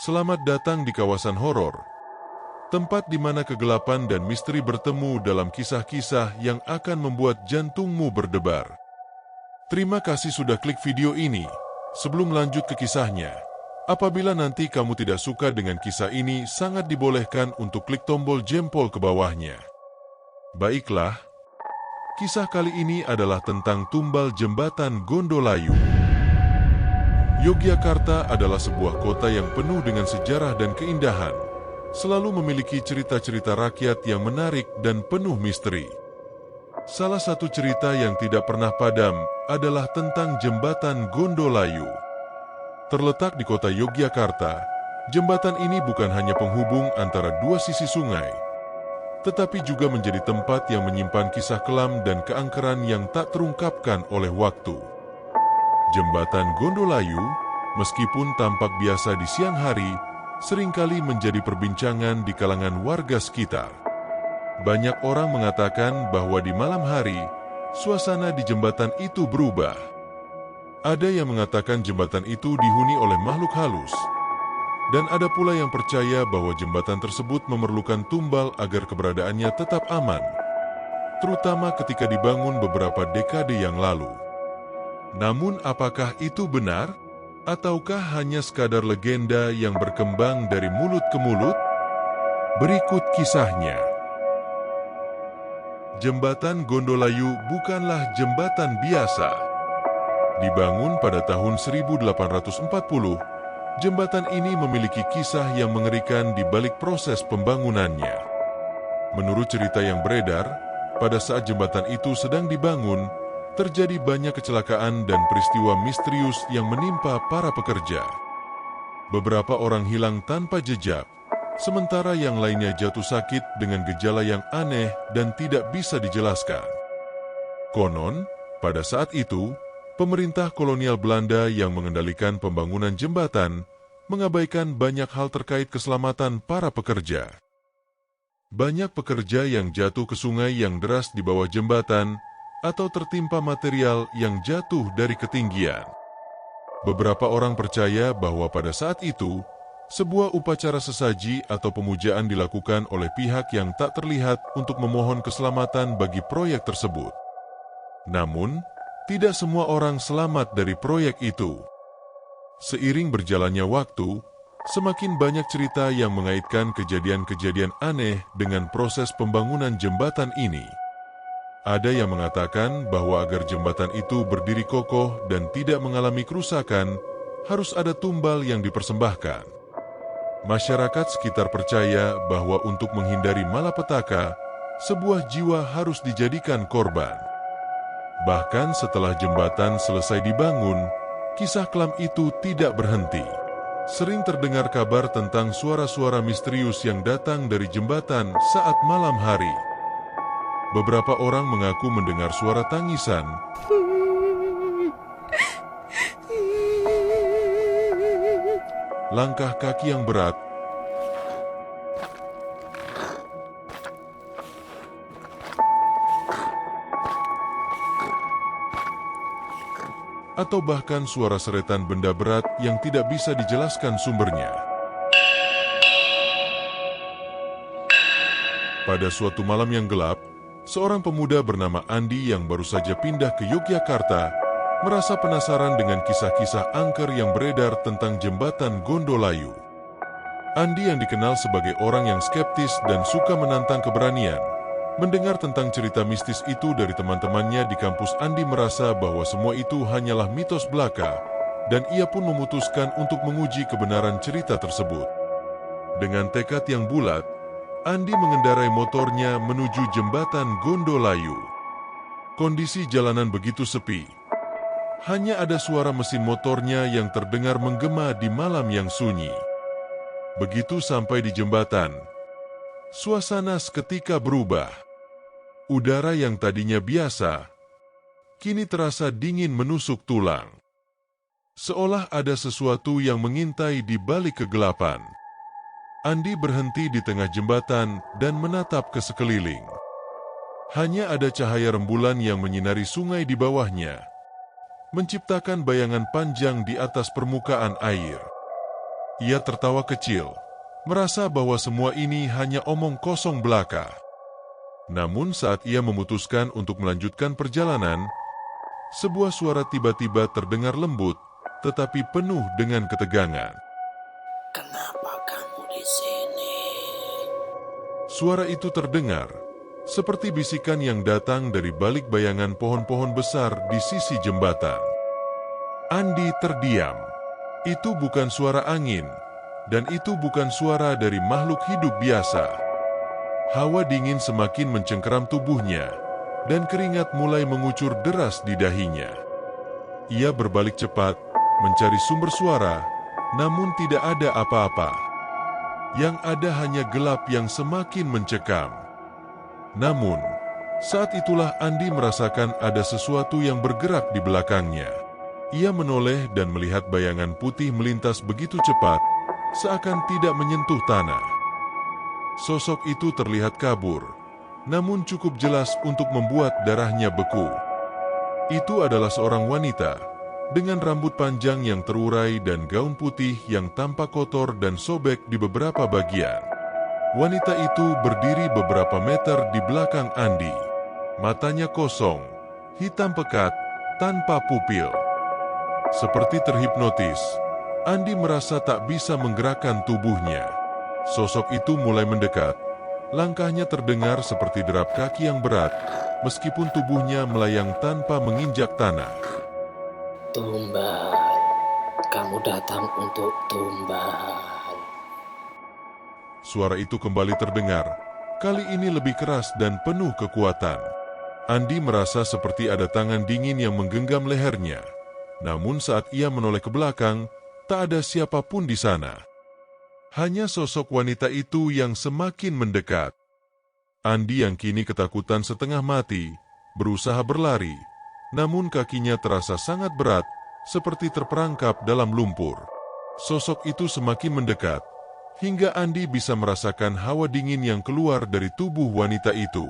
Selamat datang di kawasan horor, tempat di mana kegelapan dan misteri bertemu dalam kisah-kisah yang akan membuat jantungmu berdebar. Terima kasih sudah klik video ini. Sebelum lanjut ke kisahnya, apabila nanti kamu tidak suka dengan kisah ini, sangat dibolehkan untuk klik tombol jempol ke bawahnya. Baiklah, kisah kali ini adalah tentang tumbal jembatan Gondolayu. Yogyakarta adalah sebuah kota yang penuh dengan sejarah dan keindahan, selalu memiliki cerita-cerita rakyat yang menarik dan penuh misteri. Salah satu cerita yang tidak pernah padam adalah tentang jembatan Gondolayu. Terletak di kota Yogyakarta, jembatan ini bukan hanya penghubung antara dua sisi sungai, tetapi juga menjadi tempat yang menyimpan kisah kelam dan keangkeran yang tak terungkapkan oleh waktu. Jembatan Gondolayu, meskipun tampak biasa di siang hari, seringkali menjadi perbincangan di kalangan warga sekitar. Banyak orang mengatakan bahwa di malam hari, suasana di jembatan itu berubah. Ada yang mengatakan jembatan itu dihuni oleh makhluk halus. Dan ada pula yang percaya bahwa jembatan tersebut memerlukan tumbal agar keberadaannya tetap aman, terutama ketika dibangun beberapa dekade yang lalu. Namun apakah itu benar? Ataukah hanya sekadar legenda yang berkembang dari mulut ke mulut? Berikut kisahnya. Jembatan Gondolayu bukanlah jembatan biasa. Dibangun pada tahun 1840, jembatan ini memiliki kisah yang mengerikan di balik proses pembangunannya. Menurut cerita yang beredar, pada saat jembatan itu sedang dibangun, terjadi banyak kecelakaan dan peristiwa misterius yang menimpa para pekerja. Beberapa orang hilang tanpa jejak, sementara yang lainnya jatuh sakit dengan gejala yang aneh dan tidak bisa dijelaskan. Konon, pada saat itu, pemerintah kolonial Belanda yang mengendalikan pembangunan jembatan mengabaikan banyak hal terkait keselamatan para pekerja. Banyak pekerja yang jatuh ke sungai yang deras di bawah jembatan atau tertimpa material yang jatuh dari ketinggian. Beberapa orang percaya bahwa pada saat itu, sebuah upacara sesaji atau pemujaan dilakukan oleh pihak yang tak terlihat untuk memohon keselamatan bagi proyek tersebut. Namun, tidak semua orang selamat dari proyek itu. Seiring berjalannya waktu, semakin banyak cerita yang mengaitkan kejadian-kejadian aneh dengan proses pembangunan jembatan ini. Ada yang mengatakan bahwa agar jembatan itu berdiri kokoh dan tidak mengalami kerusakan, harus ada tumbal yang dipersembahkan. Masyarakat sekitar percaya bahwa untuk menghindari malapetaka, sebuah jiwa harus dijadikan korban. Bahkan setelah jembatan selesai dibangun, kisah kelam itu tidak berhenti. Sering terdengar kabar tentang suara-suara misterius yang datang dari jembatan saat malam hari. Beberapa orang mengaku mendengar suara tangisan, langkah kaki yang berat, atau bahkan suara seretan benda berat yang tidak bisa dijelaskan sumbernya. Pada suatu malam yang gelap, seorang pemuda bernama Andi yang baru saja pindah ke Yogyakarta merasa penasaran dengan kisah-kisah angker yang beredar tentang jembatan Gondolayu. Andi yang dikenal sebagai orang yang skeptis dan suka menantang keberanian, mendengar tentang cerita mistis itu dari teman-temannya di kampus. Andi merasa bahwa semua itu hanyalah mitos belaka, dan ia pun memutuskan untuk menguji kebenaran cerita tersebut. Dengan tekad yang bulat, Andi mengendarai motornya menuju jembatan Gondolayu. Kondisi jalanan begitu sepi. Hanya ada suara mesin motornya yang terdengar menggema di malam yang sunyi. Begitu sampai di jembatan, suasana seketika berubah. Udara yang tadinya biasa, kini terasa dingin menusuk tulang. Seolah ada sesuatu yang mengintai di balik kegelapan. Andi berhenti di tengah jembatan dan menatap ke sekeliling. Hanya ada cahaya rembulan yang menyinari sungai di bawahnya, menciptakan bayangan panjang di atas permukaan air. Ia tertawa kecil, merasa bahwa semua ini hanya omong kosong belaka. Namun saat ia memutuskan untuk melanjutkan perjalanan, sebuah suara tiba-tiba terdengar lembut, tetapi penuh dengan ketegangan. Kenapa kamu di sini? Suara itu terdengar, seperti bisikan yang datang dari balik bayangan pohon-pohon besar di sisi jembatan. Andi terdiam. Itu bukan suara angin, dan itu bukan suara dari makhluk hidup biasa. Hawa dingin semakin mencengkeram tubuhnya, dan keringat mulai mengucur deras di dahinya. Ia berbalik cepat, mencari sumber suara, namun tidak ada apa-apa. Yang ada hanya gelap yang semakin mencekam. Namun, saat itulah Andi merasakan ada sesuatu yang bergerak di belakangnya. Ia menoleh dan melihat bayangan putih melintas begitu cepat, seakan tidak menyentuh tanah. Sosok itu terlihat kabur, namun cukup jelas untuk membuat darahnya beku. Itu adalah seorang wanita, dengan rambut panjang yang terurai dan gaun putih yang tampak kotor dan sobek di beberapa bagian. Wanita itu berdiri beberapa meter di belakang Andi. Matanya kosong, hitam pekat, tanpa pupil. Seperti terhipnotis, Andi merasa tak bisa menggerakkan tubuhnya. Sosok itu mulai mendekat. Langkahnya terdengar seperti derap kaki yang berat, meskipun tubuhnya melayang tanpa menginjak tanah. Tumbal, kamu datang untuk tumbal. Suara itu kembali terdengar, kali ini lebih keras dan penuh kekuatan. Andi merasa seperti ada tangan dingin yang menggenggam lehernya. Namun saat ia menoleh ke belakang, tak ada siapapun di sana. Hanya sosok wanita itu yang semakin mendekat. Andi yang kini ketakutan setengah mati, berusaha berlari, namun kakinya terasa sangat berat, seperti terperangkap dalam lumpur. Sosok itu semakin mendekat, hingga Andi bisa merasakan hawa dingin yang keluar dari tubuh wanita itu.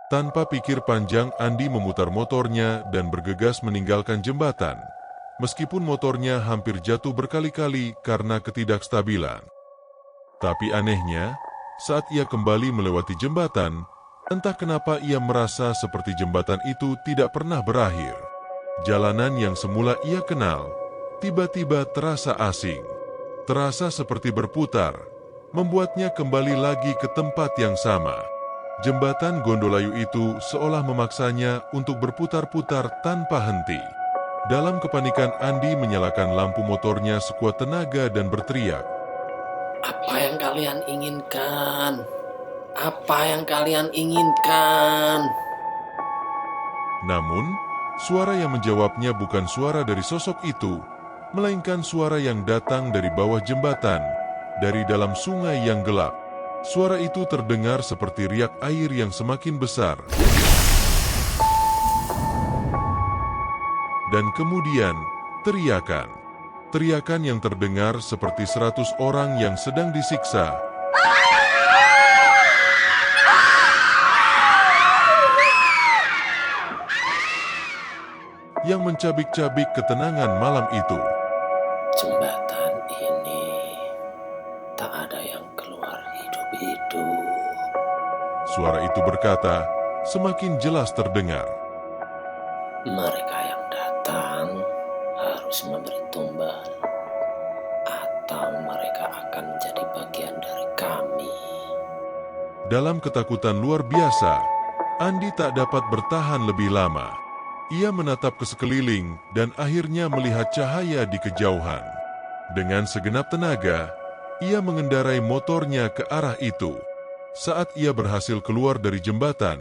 Tanpa pikir panjang, Andi memutar motornya dan bergegas meninggalkan jembatan. Meskipun motornya hampir jatuh berkali-kali karena ketidakstabilan. Tapi anehnya, saat ia kembali melewati jembatan, entah kenapa ia merasa seperti jembatan itu tidak pernah berakhir. Jalanan yang semula ia kenal, tiba-tiba terasa asing. Terasa seperti berputar, membuatnya kembali lagi ke tempat yang sama. Jembatan Gondolayu itu seolah memaksanya untuk berputar-putar tanpa henti. Dalam kepanikan, Andi menyalakan lampu motornya sekuat tenaga dan berteriak. Apa yang kalian inginkan? Apa yang kalian inginkan? Namun, suara yang menjawabnya bukan suara dari sosok itu, melainkan suara yang datang dari bawah jembatan, dari dalam sungai yang gelap. Suara itu terdengar seperti riak air yang semakin besar. Dan kemudian, teriakan. Teriakan yang terdengar seperti 100 orang yang sedang disiksa. Yang mencabik-cabik ketenangan malam itu. Jembatan ini tak ada yang keluar hidup-hidup. Suara itu berkata, semakin jelas terdengar. Mereka yang datang harus memberi tumbal, atau mereka akan menjadi bagian dari kami. Dalam ketakutan luar biasa, Andi tak dapat bertahan lebih lama. Ia menatap ke sekeliling dan akhirnya melihat cahaya di kejauhan. Dengan segenap tenaga, ia mengendarai motornya ke arah itu. Saat ia berhasil keluar dari jembatan,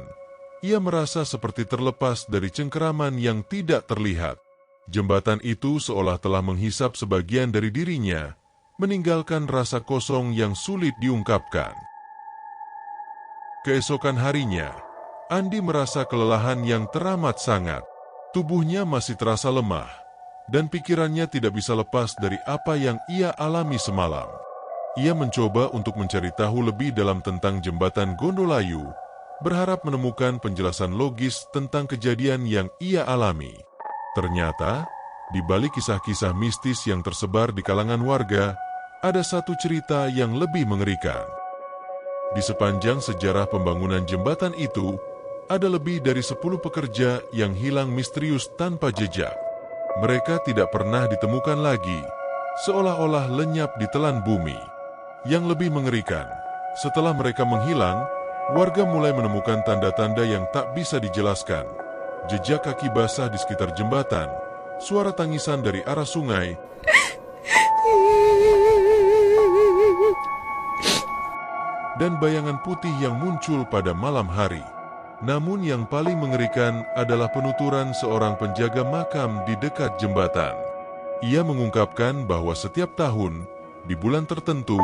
ia merasa seperti terlepas dari cengkeraman yang tidak terlihat. Jembatan itu seolah telah menghisap sebagian dari dirinya, meninggalkan rasa kosong yang sulit diungkapkan. Keesokan harinya, Andi merasa kelelahan yang teramat sangat. Tubuhnya masih terasa lemah, dan pikirannya tidak bisa lepas dari apa yang ia alami semalam. Ia mencoba untuk mencari tahu lebih dalam tentang jembatan Gondolayu, berharap menemukan penjelasan logis tentang kejadian yang ia alami. Ternyata, di balik kisah-kisah mistis yang tersebar di kalangan warga, ada satu cerita yang lebih mengerikan. Di sepanjang sejarah pembangunan jembatan itu, ada lebih dari 10 pekerja yang hilang misterius tanpa jejak. Mereka tidak pernah ditemukan lagi, seolah-olah lenyap di telan bumi. Yang lebih mengerikan, setelah mereka menghilang, warga mulai menemukan tanda-tanda yang tak bisa dijelaskan. Jejak kaki basah di sekitar jembatan, suara tangisan dari arah sungai, dan bayangan putih yang muncul pada malam hari. Namun yang paling mengerikan adalah penuturan seorang penjaga makam di dekat jembatan. Ia mengungkapkan bahwa setiap tahun, di bulan tertentu,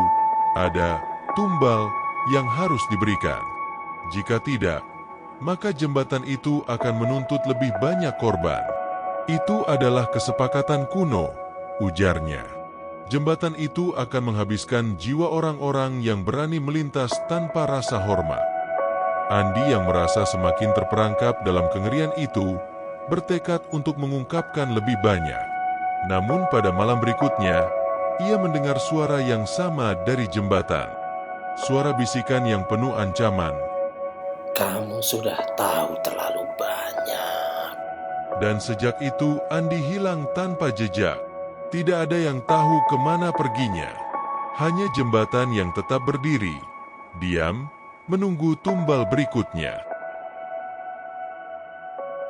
ada tumbal yang harus diberikan. Jika tidak, maka jembatan itu akan menuntut lebih banyak korban. Itu adalah kesepakatan kuno, ujarnya. Jembatan itu akan menghabiskan jiwa orang-orang yang berani melintas tanpa rasa hormat. Andi yang merasa semakin terperangkap dalam kengerian itu, bertekad untuk mengungkapkan lebih banyak. Namun pada malam berikutnya, ia mendengar suara yang sama dari jembatan. Suara bisikan yang penuh ancaman. Kamu sudah tahu terlalu banyak. Dan sejak itu Andi hilang tanpa jejak. Tidak ada yang tahu kemana perginya. Hanya jembatan yang tetap berdiri, diam, menunggu tumbal berikutnya.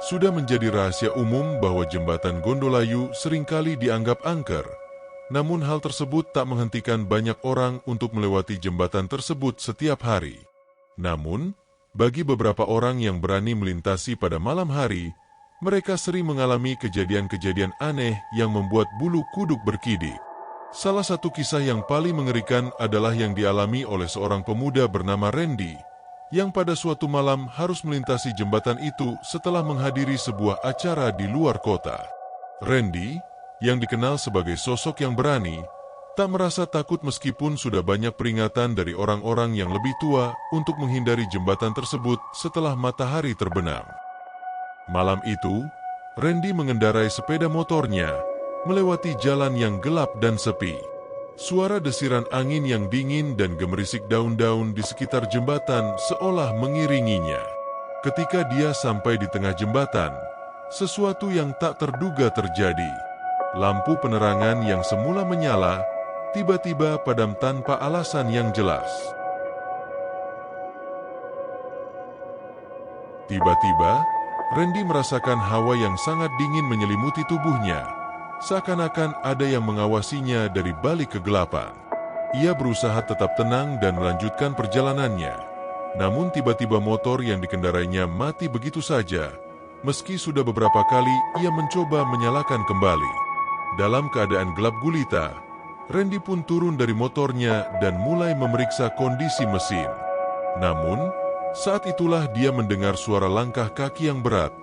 Sudah menjadi rahasia umum bahwa jembatan Gondolayu seringkali dianggap angker. Namun hal tersebut tak menghentikan banyak orang untuk melewati jembatan tersebut setiap hari. Namun, bagi beberapa orang yang berani melintasi pada malam hari, mereka sering mengalami kejadian-kejadian aneh yang membuat bulu kuduk berkidik. Salah satu kisah yang paling mengerikan adalah yang dialami oleh seorang pemuda bernama Randy, yang pada suatu malam harus melintasi jembatan itu setelah menghadiri sebuah acara di luar kota. Randy, yang dikenal sebagai sosok yang berani, tak merasa takut meskipun sudah banyak peringatan dari orang-orang yang lebih tua untuk menghindari jembatan tersebut setelah matahari terbenam. Malam itu, Randy mengendarai sepeda motornya, melewati jalan yang gelap dan sepi. Suara desiran angin yang dingin dan gemerisik daun-daun di sekitar jembatan seolah mengiringinya. Ketika dia sampai di tengah jembatan, sesuatu yang tak terduga terjadi. Lampu penerangan yang semula menyala, tiba-tiba padam tanpa alasan yang jelas. Tiba-tiba, Randy merasakan hawa yang sangat dingin menyelimuti tubuhnya. Seakan-akan ada yang mengawasinya dari balik kegelapan. Ia berusaha tetap tenang dan melanjutkan perjalanannya. Namun tiba-tiba motor yang dikendarainya mati begitu saja, meski sudah beberapa kali ia mencoba menyalakan kembali. Dalam keadaan gelap gulita, Randy pun turun dari motornya dan mulai memeriksa kondisi mesin. Namun, saat itulah dia mendengar suara langkah kaki yang berat.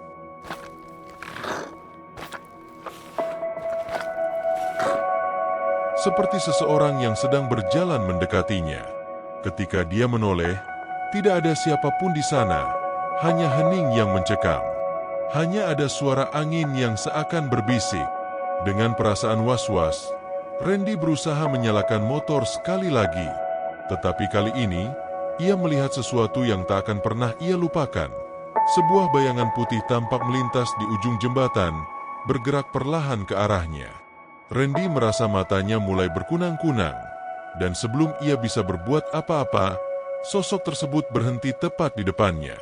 Seperti seseorang yang sedang berjalan mendekatinya. Ketika dia menoleh, tidak ada siapapun di sana, hanya hening yang mencekam. Hanya ada suara angin yang seakan berbisik. Dengan perasaan was-was, Randy berusaha menyalakan motor sekali lagi. Tetapi kali ini, ia melihat sesuatu yang tak akan pernah ia lupakan. Sebuah bayangan putih tampak melintas di ujung jembatan, bergerak perlahan ke arahnya. Randy merasa matanya mulai berkunang-kunang, dan sebelum ia bisa berbuat apa-apa, sosok tersebut berhenti tepat di depannya.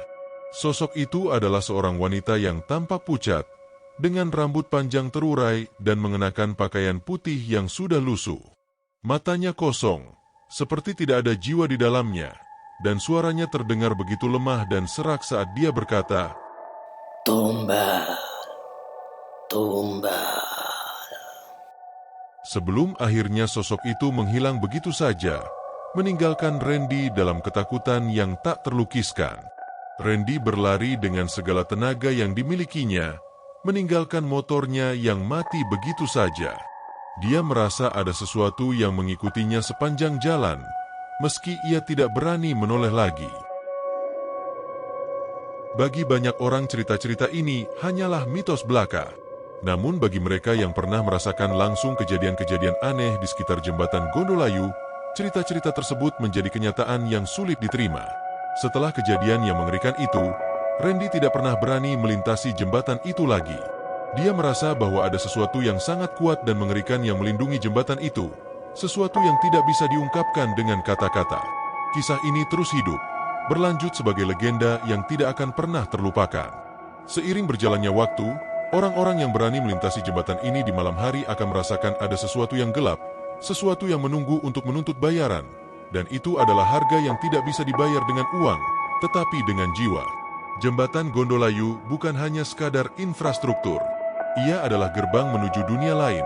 Sosok itu adalah seorang wanita yang tampak pucat, dengan rambut panjang terurai dan mengenakan pakaian putih yang sudah lusuh. Matanya kosong, seperti tidak ada jiwa di dalamnya, dan suaranya terdengar begitu lemah dan serak saat dia berkata, Tumbal, tumbal. Sebelum akhirnya sosok itu menghilang begitu saja, meninggalkan Randy dalam ketakutan yang tak terlukiskan. Randy berlari dengan segala tenaga yang dimilikinya, meninggalkan motornya yang mati begitu saja. Dia merasa ada sesuatu yang mengikutinya sepanjang jalan, meski ia tidak berani menoleh lagi. Bagi banyak orang cerita-cerita ini hanyalah mitos belaka. Namun bagi mereka yang pernah merasakan langsung kejadian-kejadian aneh di sekitar jembatan Gondolayu, cerita-cerita tersebut menjadi kenyataan yang sulit diterima. Setelah kejadian yang mengerikan itu, Randy tidak pernah berani melintasi jembatan itu lagi. Dia merasa bahwa ada sesuatu yang sangat kuat dan mengerikan yang melindungi jembatan itu, sesuatu yang tidak bisa diungkapkan dengan kata-kata. Kisah ini terus hidup, berlanjut sebagai legenda yang tidak akan pernah terlupakan. Seiring berjalannya waktu, orang-orang yang berani melintasi jembatan ini di malam hari akan merasakan ada sesuatu yang gelap, sesuatu yang menunggu untuk menuntut bayaran, dan itu adalah harga yang tidak bisa dibayar dengan uang, tetapi dengan jiwa. Jembatan Gondolayu bukan hanya sekadar infrastruktur. Ia adalah gerbang menuju dunia lain,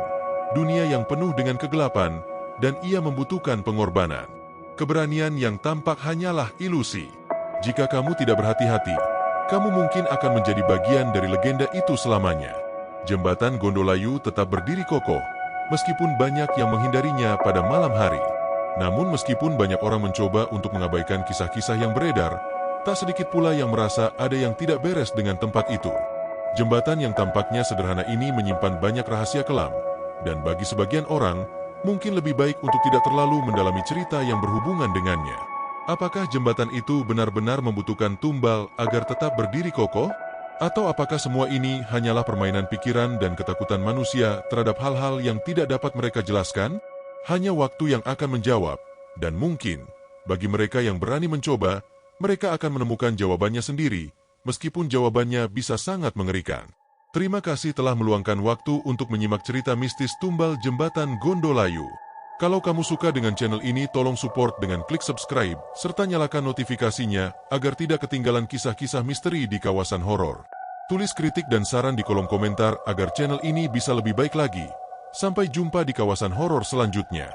dunia yang penuh dengan kegelapan, dan ia membutuhkan pengorbanan. Keberanian yang tampak hanyalah ilusi. Jika kamu tidak berhati-hati, kamu mungkin akan menjadi bagian dari legenda itu selamanya. Jembatan Gondolayu tetap berdiri kokoh, meskipun banyak yang menghindarinya pada malam hari. Namun meskipun banyak orang mencoba untuk mengabaikan kisah-kisah yang beredar, tak sedikit pula yang merasa ada yang tidak beres dengan tempat itu. Jembatan yang tampaknya sederhana ini menyimpan banyak rahasia kelam, dan bagi sebagian orang, mungkin lebih baik untuk tidak terlalu mendalami cerita yang berhubungan dengannya. Apakah jembatan itu benar-benar membutuhkan tumbal agar tetap berdiri kokoh? Atau apakah semua ini hanyalah permainan pikiran dan ketakutan manusia terhadap hal-hal yang tidak dapat mereka jelaskan? Hanya waktu yang akan menjawab, dan mungkin, bagi mereka yang berani mencoba, mereka akan menemukan jawabannya sendiri, meskipun jawabannya bisa sangat mengerikan. Terima kasih telah meluangkan waktu untuk menyimak cerita mistis tumbal jembatan Gondolayu. Kalau kamu suka dengan channel ini, tolong support dengan klik subscribe, serta nyalakan notifikasinya agar tidak ketinggalan kisah-kisah misteri di kawasan horor. Tulis kritik dan saran di kolom komentar agar channel ini bisa lebih baik lagi. Sampai jumpa di kawasan horor selanjutnya.